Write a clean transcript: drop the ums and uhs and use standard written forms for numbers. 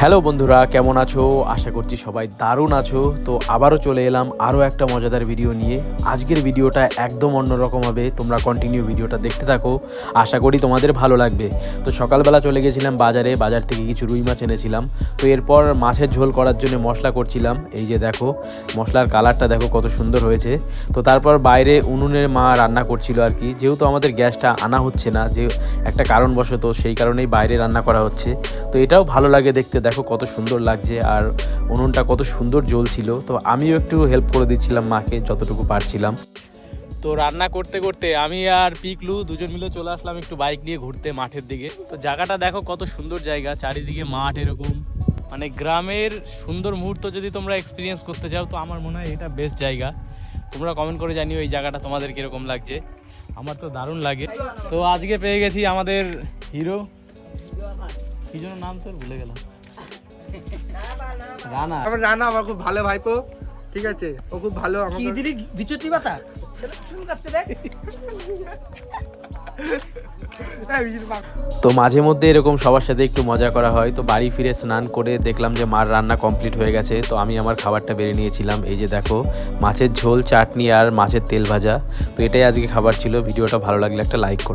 Hello বন্ধুরা, কেমন আছো? আশা করছি সবাই দারুণ আছো। তো আবারও চলে এলাম আরও একটা মজাদার ভিডিও নিয়ে। আজকের ভিডিওটা একদম অন্যরকম হবে, তোমরা কন্টিনিউ ভিডিওটা দেখতে থাকো, আশা করি তোমাদের ভালো লাগবে। তো সকালবেলা চলে গেছিলাম বাজার থেকে কিছু রুই মাছ এনেছিলাম। তো এরপর মাছের ঝোল করার জন্য মশলা করছিলাম। এই যে দেখো, মশলার কালারটা দেখো কত সুন্দর হয়েছে। তো তারপর বাইরে উনুনের মা রান্না করছিল আর কি, যেহেতু আমাদের গ্যাসটা আনা হচ্ছে না, যে একটা কারণবশত, সেই কারণেই বাইরে রান্না করা হচ্ছে। তো এটাও ভালো লাগে দেখতে, দেখো কত সুন্দর লাগছে, আর উনুনটা কত সুন্দর জ্বলছিল। তো আমিও একটু হেল্প করে দিচ্ছিলাম মাকে যতটুকু পারছিলাম। তো রান্না করতে করতে আমি আর পিকলু দুজন মিলে চলে আসলাম একটু বাইক নিয়ে ঘুরতে মাঠের দিকে। তো জায়গাটা দেখো কত সুন্দর জায়গা, চারিদিকে মাঠ, এরকম মানে গ্রামের সুন্দর মুহূর্ত যদি তোমরা এক্সপিরিয়েন্স করতে চাও, তো আমার মনে হয় এটা বেস্ট জায়গা। তোমরা কমেন্ট করে জানিও এই জায়গাটা তোমাদের কীরকম লাগছে। আমার তো দারুণ লাগে। তো আজকে পেয়ে গেছি আমাদের হিরো, কি জন্য নাম তোর ভুলে গেলাম, রানা। রানা আমার খুব ভালো ভাইপো, ঠিক আছে, ও খুব ভালো। তো মাঝে মধ্যে এরকম সবার সাথে একটু মজা করা হয়। তো বাড়ি ফিরে স্নান করে দেখলাম যে মার রান্না কমপ্লিট হয়ে গেছে। তো আমি আমার খাবারটা বেড়ে নিয়েছিলাম। এই যে দেখো, মাছের ঝোল, চাটনি আর মাছের তেল ভাজা। তো এটাই আজকে খাবার ছিল। ভিডিওটা ভালো লাগলে একটা লাইক করো।